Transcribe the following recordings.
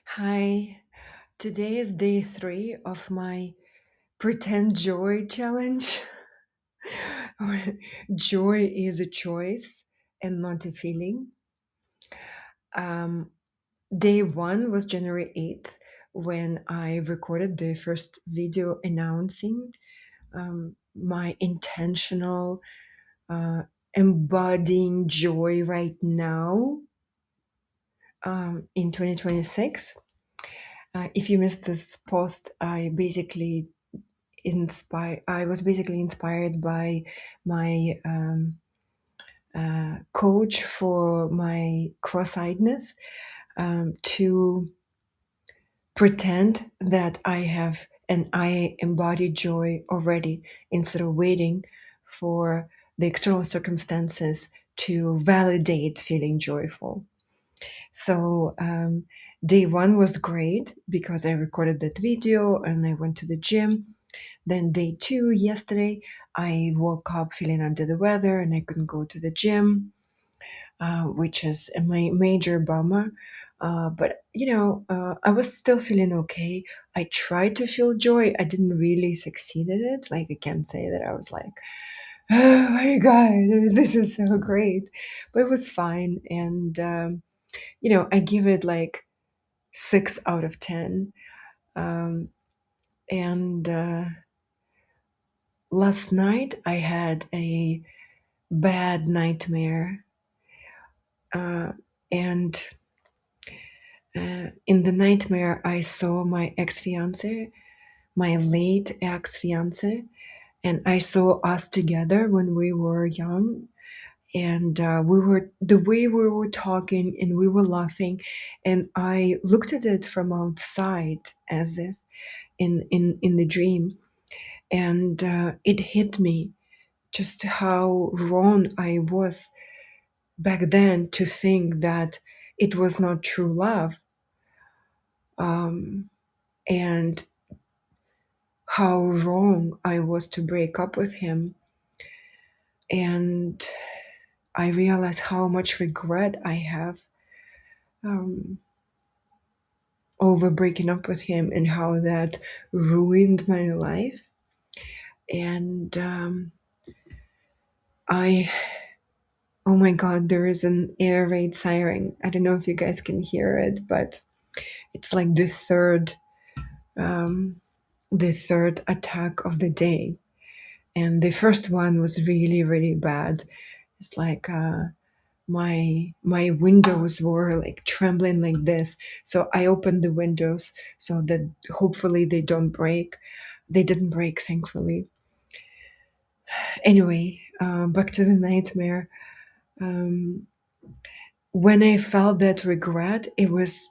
Hi, today is day 3 of my pretend joy challenge. Joy is a choice and not a feeling. Um, Day 1 was January 8th when I recorded the first video announcing my intentional embodying joy right now in 2026. If you missed this post, I was basically inspired by my coach for my cross-eyedness to pretend that I have and I embody joy already instead of waiting for the external circumstances to validate feeling joyful. So day 1 was great because I recorded that video and I went to the gym. Then day 2, yesterday, I woke up feeling under the weather and I couldn't go to the gym, which is a major bummer. But I was still feeling okay. I tried to feel joy. I didn't really succeed at it. Like, I can't say that I was like, oh my God, this is so great. But it was fine. And, I give it like 6 out of 10. And last night I had a bad nightmare, and in the nightmare I saw my ex-fiance, my late ex-fiance, and I saw us together when we were young, and we were the way we were talking and we were laughing, and I looked at it from outside as if in the dream, and it hit me just how wrong I was back then to think that it was not true love, and how wrong I was to break up with him. And I realized how much regret I have um, over breaking up with him and how that ruined my life. And I oh my God, there is an air raid siren. I don't know if you guys can hear it, but it's like um, the third attack of the day, and the first one was really really bad. It's like my windows were like trembling like this, so I opened the windows so that hopefully they don't break. They didn't break, thankfully. Anyway, back to the nightmare. um, when I felt that regret, it was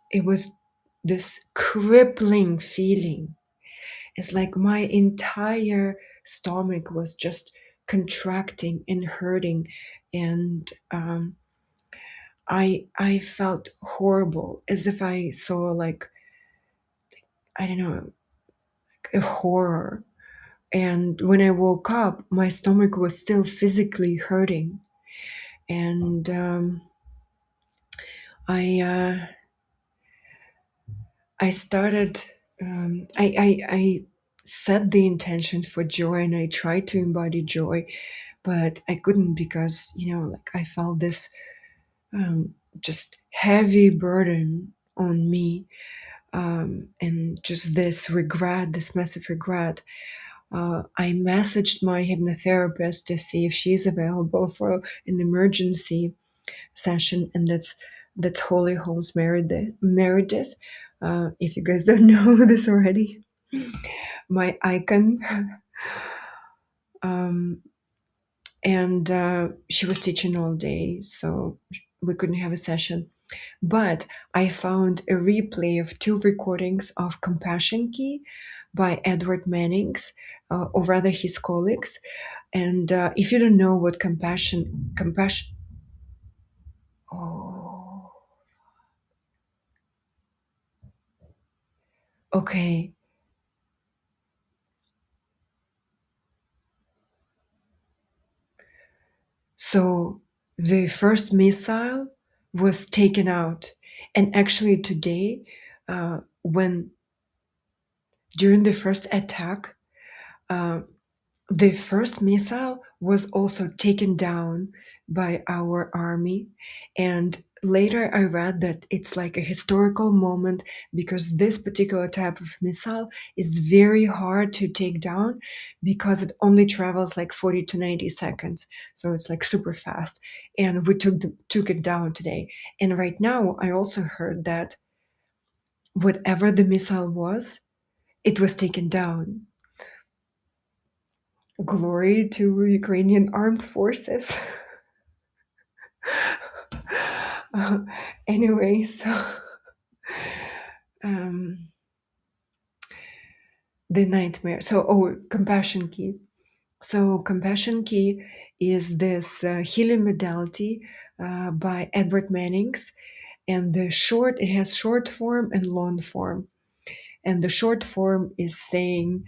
this crippling feeling. It's like my entire stomach was just contracting and hurting, and I felt horrible, as if I saw, like, I don't know, a horror. And when I woke up, my stomach was still physically hurting, and I I started. I set the intention for joy, and I tried to embody joy, but I couldn't because like I felt this just heavy burden on me, and just this regret, this massive regret. I messaged my hypnotherapist to see if she's available for an emergency session, and that's Holy Holmes Meredith. If you guys don't know this already, my icon. um, and she was teaching all day, so we couldn't have a session. But I found a replay of 2 recordings of Compassion Key by Edward Mannings, or rather his colleagues. And if you don't know what compassion, oh, okay. So the first missile was taken out. And actually today, when during the first attack, uh, the first missile was also taken down by our army. And later I read that it's like a historical moment because this particular type of missile is very hard to take down because it only travels like 40 to 90 seconds. So it's like super fast. And we took it down today. And right now I also heard that whatever the missile was, it was taken down. Glory to Ukrainian armed forces. uh, anyway, so um, the nightmare. So, compassion key. So, compassion key is this healing modality by Edward Mannings, and it has short form and long form. And the short form is saying,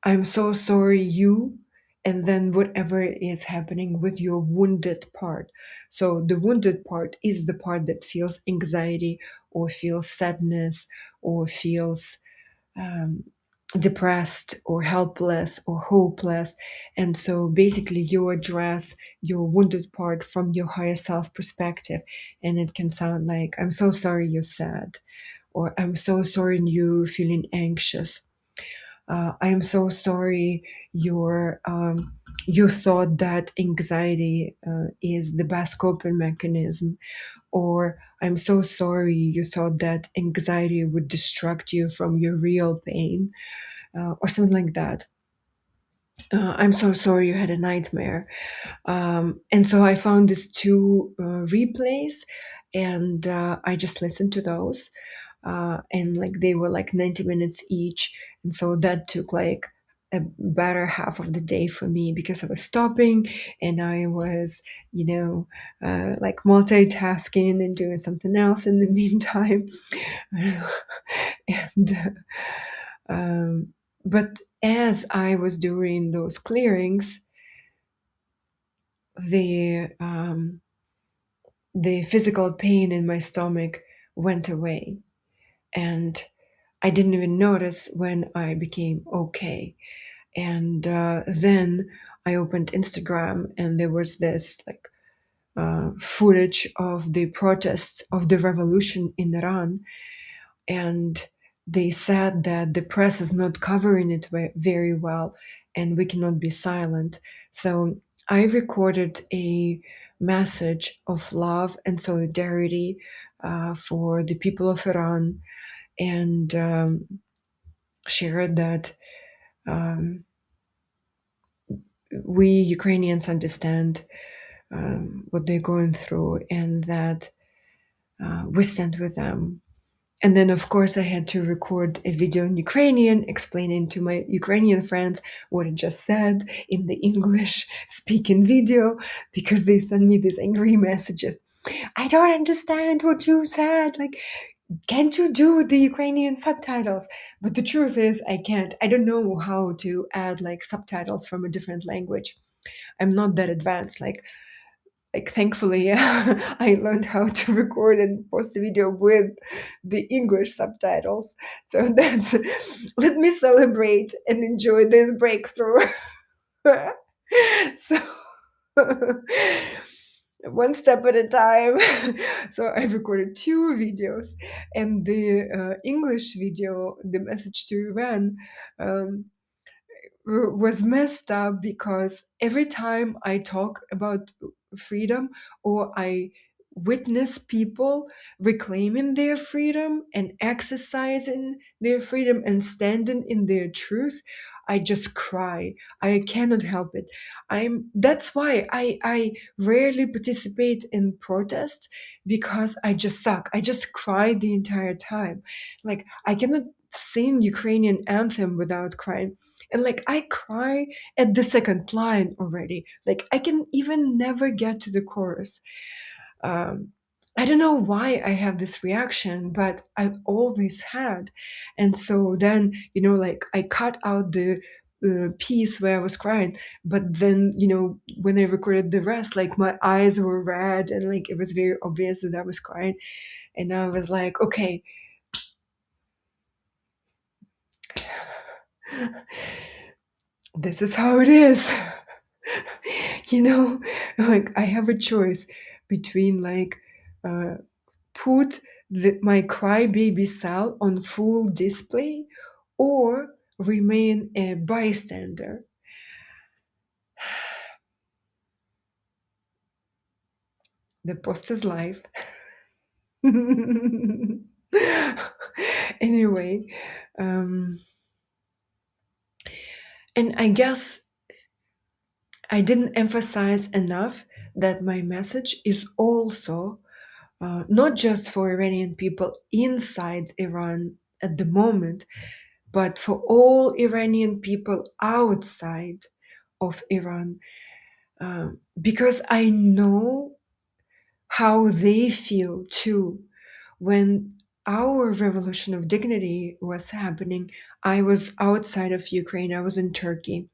I'm so sorry, you, and then whatever is happening with your wounded part. So the wounded part is the part that feels anxiety or feels sadness or feels um, depressed or helpless or hopeless. And so basically you address your wounded part from your higher self perspective. And it can sound like, I'm so sorry you're sad, or I'm so sorry you're feeling anxious. I am so sorry you thought that anxiety is the best coping mechanism, or I'm so sorry you thought that anxiety would distract you from your real pain, or something like that. I'm so sorry you had a nightmare. And so I found these two replays, and I just listened to those. And like they were like 90 minutes each. And so that took like a better half of the day for me because I was stopping and I was, like multitasking and doing something else in the meantime. and but as I was doing those clearings, the the physical pain in my stomach went away, and I didn't even notice when I became okay. And then I opened Instagram, and there was this like footage of the protests of the revolution in Iran, and they said that the press is not covering it very well, and we cannot be silent. So I recorded a message of love and solidarity for the people of Iran, and shared that um, we Ukrainians understand what they're going through, and that we stand with them. And then, of course, I had to record a video in Ukrainian explaining to my Ukrainian friends what I just said in the English speaking video, because they send me these angry messages. I don't understand what you said. Like, can't you do the Ukrainian subtitles? But the truth is, I can't. I don't know how to add like subtitles from a different language. I'm not that advanced. Like thankfully, I learned how to record and post a video with the English subtitles. So that's let me celebrate and enjoy this breakthrough. So one step at a time. So I recorded two videos, and the English video, the message to Iran, um, was messed up because every time I talk about freedom, or I witness people reclaiming their freedom and exercising their freedom and standing in their truth, I just cry. I cannot help it. That's why I rarely participate in protests, because I just suck. I just cry the entire time. Like I cannot sing Ukrainian anthem without crying. And like I cry at the second line already. Like I can even never get to the chorus. um, I don't know why I have this reaction, but I've always had. And so then, like I cut out the piece where I was crying, but then, when I recorded the rest, like my eyes were red and like it was very obvious that I was crying. And I was like, okay, This is how it is. You know, like I have a choice between like uh, put my crybaby cell on full display or remain a bystander. The post is live. Anyway, um, and I guess I didn't emphasize enough that my message is also not just for Iranian people inside Iran at the moment, but for all Iranian people outside of Iran, because I know how they feel too. When our revolution of dignity was happening, I was outside of Ukraine, I was in Turkey,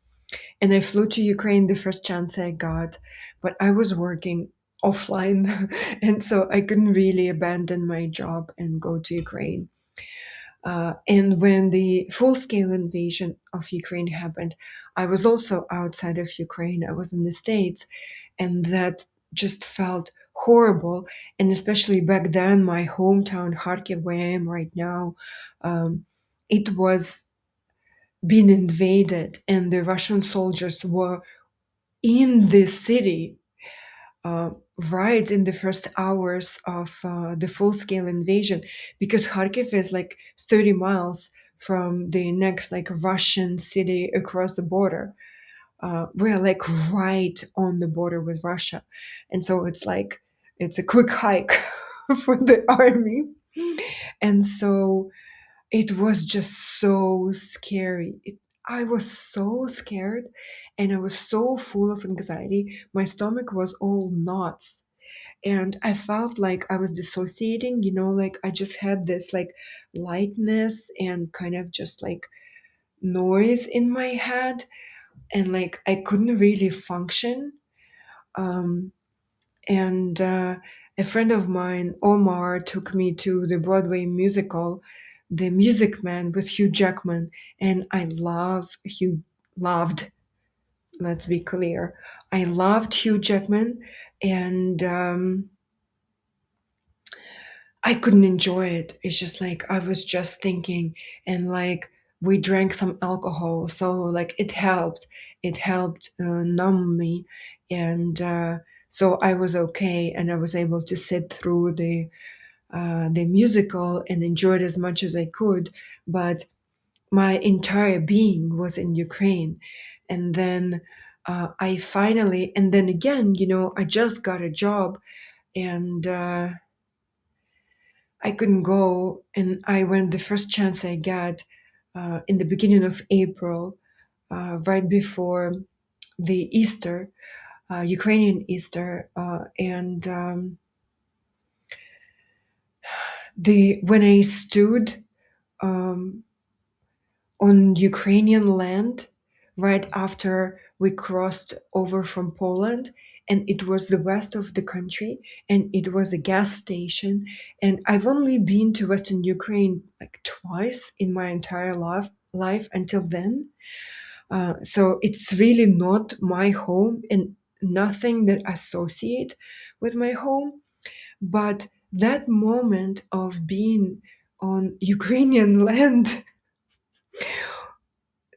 and I flew to Ukraine the first chance I got, but I was working offline, and so I couldn't really abandon my job and go to Ukraine. And when the full scale invasion of Ukraine happened, I was also outside of Ukraine. I was in the States, and that just felt horrible. And especially back then, my hometown, Kharkiv, where I am right now, it was being invaded, and the Russian soldiers were in the city uh, right in the first hours of the full-scale invasion, because Kharkiv is like 30 miles from the next like Russian city across the border. We're like right on the border with Russia, and so it's like it's a quick hike for the army, and so it was just so scary. I was so scared and I was so full of anxiety. My stomach was all knots. And I felt like I was dissociating, like I just had this like lightness and kind of just like noise in my head. And like I couldn't really function. Um, and a friend of mine, Omar, took me to the Broadway musical, The Music Man with Hugh Jackman, and I loved. Let's be clear, I loved Hugh Jackman, and I couldn't enjoy it. It's just like I was just thinking, and like we drank some alcohol, so like it helped. It helped numb me, and so I was okay, and I was able to sit through the musical and enjoy it as much as I could. But my entire being was in Ukraine, and then I finally, and then again, I just got a job, and I couldn't go, and I went the first chance I got in the beginning of April, right before the Easter, Ukrainian Easter, and the when I stood um, on Ukrainian land right after we crossed over from Poland, and it was the west of the country, and it was a gas station. And I've only been to Western Ukraine like twice in my entire life until then. So it's really not my home and nothing that associate with my home. But that moment of being on Ukrainian land,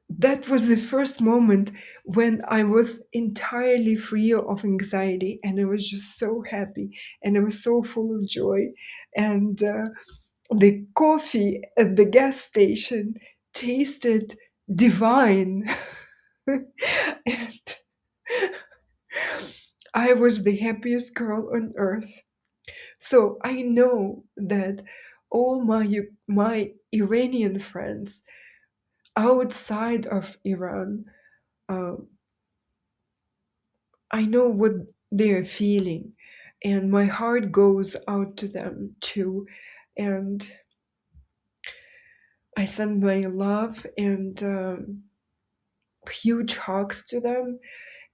that was the first moment when I was entirely free of anxiety, and I was just so happy and I was so full of joy. And the coffee at the gas station tasted divine. And I was the happiest girl on earth. So I know that all my Iranian friends outside of Iran, uh, I know what they're feeling, and my heart goes out to them too. And I send my love and huge hugs to them.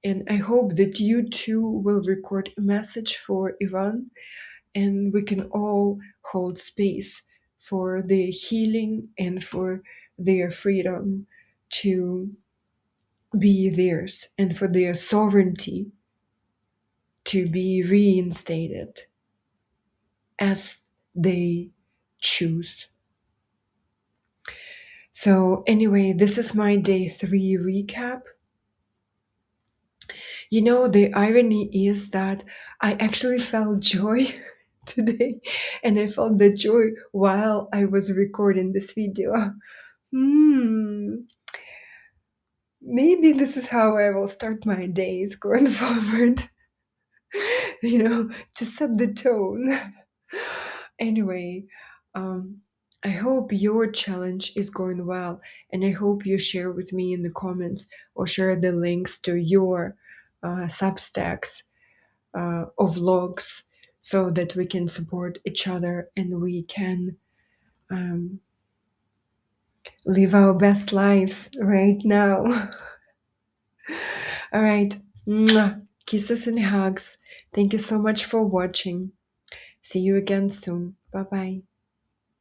And I hope that you too will record a message for Iran, and we can all hold space for their healing and for their freedom to be theirs and for their sovereignty to be reinstated as they choose. So, anyway, this is my day 3 recap. You know, the irony is that I actually felt joy today, and I felt the joy while I was recording this video. Hmm, maybe this is how I will start my days going forward, to set the tone. Anyway, um, I hope your challenge is going well, and I hope you share with me in the comments or share the links to your Substacks or vlogs so that we can support each other and we can um, live our best lives right now. All right. Mwah. Kisses and hugs. Thank you so much for watching. See you again soon. Bye bye.